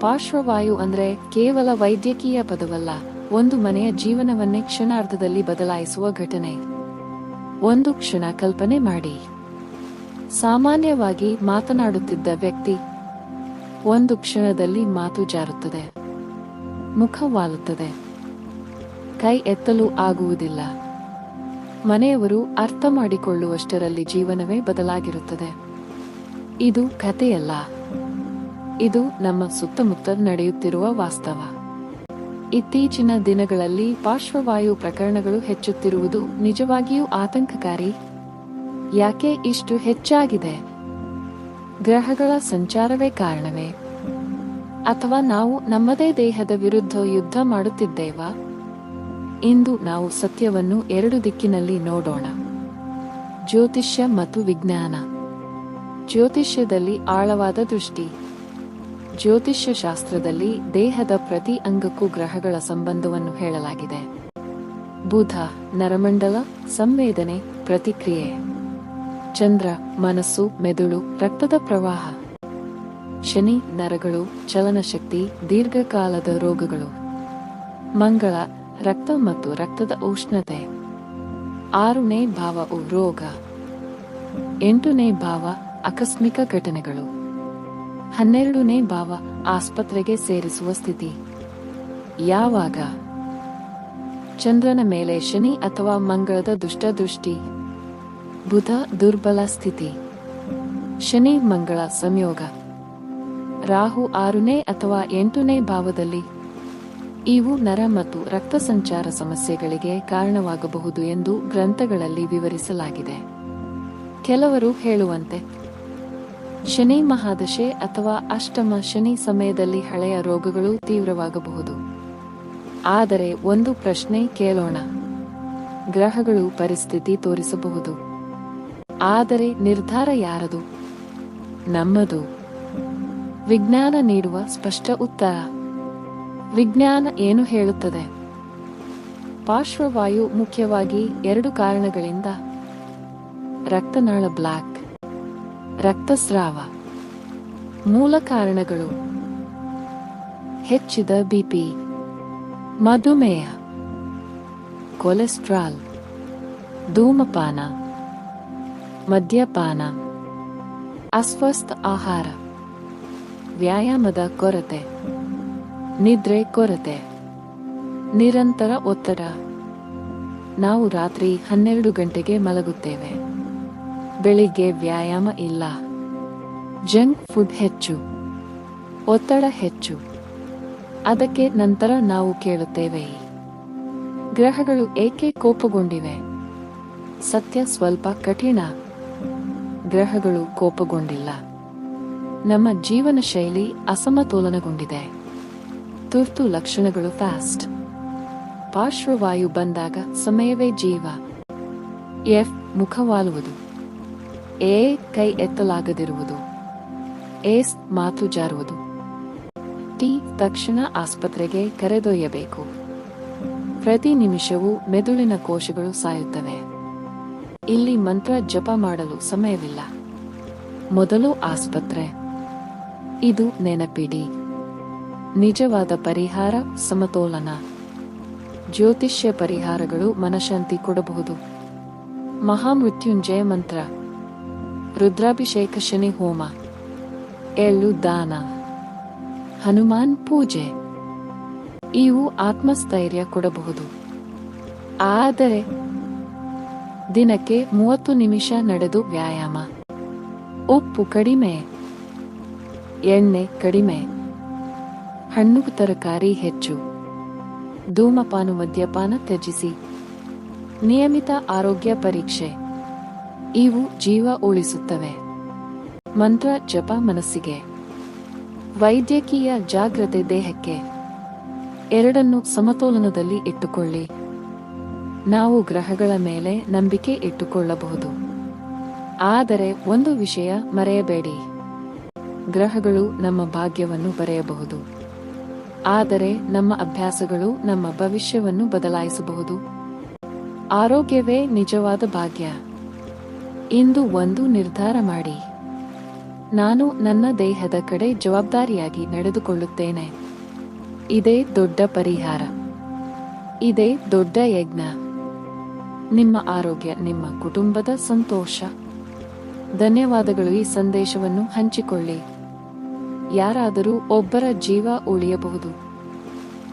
ಪಾರ್ಶ್ವವಾಯು ಅಂದ್ರೆ ಕೇವಲ ವೈದ್ಯಕೀಯ ಪದವಲ್ಲ, ಒಂದು ಮನೆಯ ಜೀವನವನ್ನೇ ಕ್ಷಣಾರ್ಧದಲ್ಲಿ ಬದಲಾಯಿಸುವ ಘಟನೆ. ಒಂದು ಕ್ಷಣ ಕಲ್ಪನೆ ಮಾಡಿ. ಸಾಮಾನ್ಯವಾಗಿ ಮಾತನಾಡುತ್ತಿದ್ದ ವ್ಯಕ್ತಿ ಒಂದು ಕ್ಷಣದಲ್ಲಿ ಮಾತು ಜಾರುತ್ತದೆ, ಮುಖ ವಾಲುತ್ತದೆ, ಕೈ ಎತ್ತಲು ಆಗುವುದಿಲ್ಲ. ಮನೆಯವರು ಅರ್ಥ ಮಾಡಿಕೊಳ್ಳುವಷ್ಟರಲ್ಲಿ ಜೀವನವೇ ಬದಲಾಗಿರುತ್ತದೆ. ಇದು ಕಥೆಯಲ್ಲ, ಇದು ನಮ್ಮ ಸುತ್ತಮುತ್ತ ನಡೆಯುತ್ತಿರುವ ವಾಸ್ತವ. ಇತ್ತೀಚಿನ ದಿನಗಳಲ್ಲಿ ಪಾರ್ಶ್ವವಾಯು ಪ್ರಕರಣಗಳು ಹೆಚ್ಚುತ್ತಿರುವುದು ನಿಜವಾಗಿಯೂ ಆತಂಕಕಾರಿ. ಯಾಕೆ ಇಷ್ಟು ಹೆಚ್ಚಾಗಿದೆ? ಗ್ರಹಗಳ ಸಂಚಾರವೇ ಕಾರಣವೇ? ಅಥವಾ ನಾವು ನಮ್ಮದೇ ದೇಹದ ವಿರುದ್ಧ ಯುದ್ಧ ಮಾಡುತ್ತಿದ್ದೇವಾ? ಇಂದು ನಾವು ಸತ್ಯವನ್ನು ಎರಡು ದಿಕ್ಕಿನಲ್ಲಿ ನೋಡೋಣ. ಜ್ಯೋತಿಷ್ಯ ಮತ್ತು ವಿಜ್ಞಾನ. ಜ್ಯೋತಿಷ್ಯದಲ್ಲಿ ಆಳವಾದ ದೃಷ್ಟಿ. ಜ್ಯೋತಿಷ್ಯ ಶಾಸ್ತ್ರದಲ್ಲಿ ದೇಹದ ಪ್ರತಿ ಅಂಗಕ್ಕೂ ಗ್ರಹಗಳ ಸಂಬಂಧವನ್ನು ಹೇಳಲಾಗಿದೆ. ಬುಧ ನರಮಂಡಲ, ಸಂವೇದನೆ, ಪ್ರತಿಕ್ರಿಯೆ. ಚಂದ್ರ ಮನಸ್ಸು, ಮೆದುಳು, ರಕ್ತದ ಪ್ರವಾಹ. ಶನಿ ನರಗಳು, ಚಲನಶಕ್ತಿ, ದೀರ್ಘಕಾಲದ ರೋಗಗಳು. ಮಂಗಳ ರಕ್ತ ಮತ್ತು ರಕ್ತದ ಉಷ್ಣತೆ. 6ನೇ ಭಾವವು ರೋಗ. 8ನೇ ಭಾವ ಆಕಸ್ಮಿಕ ಘಟನೆಗಳು. 12ನೇ ಭಾವ ಆಸ್ಪತ್ರೆಗೆ ಸೇರಿಸುವ ಸ್ಥಿತಿ. ಯಾವಾಗ? ಚಂದ್ರನ ಮೇಲೆ ಶನಿ ಅಥವಾ ಮಂಗಳದ ದುಷ್ಟದೃಷ್ಟಿ. ಬುಧ ದುರ್ಬಲ ಸ್ಥಿತಿ. ಶನಿ ಮಂಗಳ ಸಂಯೋಗ. ರಾಹು 6ನೇ ಅಥವಾ 8ನೇ ಭಾವದಲ್ಲಿ. ಇವು ನರ ಮತ್ತು ರಕ್ತ ಸಂಚಾರ ಸಮಸ್ಯೆಗಳಿಗೆ ಕಾರಣವಾಗಬಹುದು ಎಂದು ಗ್ರಂಥಗಳಲ್ಲಿ ವಿವರಿಸಲಾಗಿದೆ. ಕೆಲವರು ಹೇಳುವಂತೆ ಶನಿ ಮಹಾದಶೆ ಅಥವಾ ಅಷ್ಟಮ ಶನಿ ಸಮಯದಲ್ಲಿ ಹಳೆಯ ರೋಗಗಳು ತೀವ್ರವಾಗಬಹುದು. ಆದರೆ ಒಂದು ಪ್ರಶ್ನೆ ಕೇಳೋಣ. ಗ್ರಹಗಳು ಪರಿಸ್ಥಿತಿ ತೋರಿಸಬಹುದು, ಆದರೆ ನಿರ್ಧಾರ ಯಾರದು? ನಮ್ಮದು. ವಿಜ್ಞಾನ ನೀಡುವ ಸ್ಪಷ್ಟ ಉತ್ತರ. ವಿಜ್ಞಾನ ಏನು ಹೇಳುತ್ತದೆ? ಪಾರ್ಶ್ವವಾಯು ಮುಖ್ಯವಾಗಿ 2 ಕಾರಣಗಳಿಂದ. ರಕ್ತನಾಳ ಬ್ಲಾಕ್, ರಕ್ತಸ್ರಾವ. ಮೂಲ ಕಾರಣಗಳು: ಹೆಚ್ಚಿದ ಬಿಪಿ, ಮಧುಮೇಹ, ಕೊಲೆಸ್ಟ್ರಾಲ್, ಧೂಮಪಾನ, ಮದ್ಯಪಾನ, ಅಸ್ವಸ್ಥ ಆಹಾರ, ವ್ಯಾಯಾಮದ ಕೊರತೆ, ನಿದ್ರೆ ಕೊರತೆ, ನಿರಂತರ ಒತ್ತಡ. ನಾವು ರಾತ್ರಿ 12 ಗಂಟೆಗೆ ಮಲಗುತ್ತೇವೆ, ಬೆಳಿಗ್ಗೆ ವ್ಯಾಯಾಮ ಇಲ್ಲ, ಜಂಕ್ ಫುಡ್ ಹೆಚ್ಚು, ಒತ್ತಡ ಹೆಚ್ಚು. ಅದಕ್ಕೆ ನಂತರ ನಾವು ಕೇಳುತ್ತೇವೆ, ಗ್ರಹಗಳು ಏಕೆ ಕೋಪಗೊಂಡಿವೆ? ಸತ್ಯ ಸ್ವಲ್ಪ ಕಠಿಣ. ಗ್ರಹಗಳು ಕೋಪಗೊಂಡಿಲ್ಲ, ನಮ್ಮ ಜೀವನ ಶೈಲಿ ಅಸಮತೋಲನಗೊಂಡಿದೆ. ತುರ್ತು ಲಕ್ಷಣಗಳು ಫಾಸ್ಟ್. ಪಾರ್ಶ್ವವಾಯು ಬಂದಾಗ ಸಮಯವೇ ಜೀವ. ಎಫ್ ಮುಖವಾಲುವುದು. ಎ ಕೈ ಎತ್ತಲಾಗದಿರುವುದು. ಎಸ್ ಮಾತು ಜಾರುವುದು. ಟಿ ತಕ್ಷಣ ಆಸ್ಪತ್ರೆಗೆ ಕರೆದೊಯ್ಯಬೇಕು. ಪ್ರತಿ ನಿಮಿಷವೂ ಮೆದುಳಿನ ಕೋಶಗಳು ಸಾಯುತ್ತವೆ. ಇಲ್ಲಿ ಮಂತ್ರ ಜಪ ಮಾಡಲು ಸಮಯವಿಲ್ಲ. ಮೊದಲು ಆಸ್ಪತ್ರೆ. ಇದು ನೆನಪಿಡಿ. ನಿಜವಾದ ಪರಿಹಾರ ಸಮತೋಲನ. ಜ್ಯೋತಿಷ್ಯ ಪರಿಹಾರಗಳು ಮನಶಾಂತಿ ಕೊಡಬಹುದು. ಮಹಾಮೃತ್ಯುಂಜಯ ಮಂತ್ರ, ರುದ್ರಾಭಿಷೇಕ, ಶನಿ ಹೋಮ, ಎಳ್ಳು ದಾನ, ಹನುಮಾನ್ ಪೂಜೆ. ಇವು ಆತ್ಮಸ್ಥೈರ್ಯ ಕೊಡಬಹುದು. ಆದರೆ ದಿನಕ್ಕೆ 30 ನಿಮಿಷ ನಡೆದು ವ್ಯಾಯಾಮ. ಉಪ್ಪು ಕಡಿಮೆ, ಎಣ್ಣೆ ಕಡಿಮೆ, ಹಣ್ಣು ತರಕಾರಿ ಹೆಚ್ಚು, ಧೂಮಪಾನ ಮದ್ಯಪಾನ ತ್ಯಜಿಸಿ. ನಿಯಮಿತ ಆರೋಗ್ಯ ಪರೀಕ್ಷೆ. ಇವು ಜೀವ ಉಳಿಸುತ್ತವೆ. ಮಂತ್ರ ಜಪ ಮನಸ್ಸಿಗೆ, ವೈದ್ಯಕೀಯ ಜಾಗ್ರತೆ ದೇಹಕ್ಕೆ. ಎರಡನ್ನೂ ಸಮತೋಲನದಲ್ಲಿ ಇಟ್ಟುಕೊಳ್ಳಿ. ನಾವು ಗ್ರಹಗಳ ಮೇಲೆ ನಂಬಿಕೆ ಇಟ್ಟುಕೊಳ್ಳಬಹುದು. ಆದರೆ ಒಂದು ವಿಷಯ ಮರೆಯಬೇಡಿ, ಗ್ರಹಗಳು ನಮ್ಮ ಭಾಗ್ಯವನ್ನು ಬರೆಯಬಹುದು, ಆದರೆ ನಮ್ಮ ಅಭ್ಯಾಸಗಳು ನಮ್ಮ ಭವಿಷ್ಯವನ್ನು ಬದಲಾಯಿಸಬಹುದು. ಆರೋಗ್ಯವೇ ನಿಜವಾದ ಭಾಗ್ಯ. ಇಂದು ಒಂದು ನಿರ್ಧಾರ ಮಾಡಿ. ನಾನು ನನ್ನ ದೇಹದ ಕಡೆ ಜವಾಬ್ದಾರಿಯಾಗಿ ನಡೆದುಕೊಳ್ಳುತ್ತೇನೆ. ಇದೇ ದೊಡ್ಡ ಪರಿಹಾರ. ಇದೇ ದೊಡ್ಡ ಯಜ್ಞ. ನಿಮ್ಮ ಆರೋಗ್ಯ, ನಿಮ್ಮ ಕುಟುಂಬದ ಸಂತೋಷ. ಧನ್ಯವಾದಗಳು. ಈ ಸಂದೇಶವನ್ನು ಹಂಚಿಕೊಳ್ಳಿ. ಯಾರಾದರೂ ಒಬ್ಬರ ಜೀವ ಉಳಿಯಬಹುದು.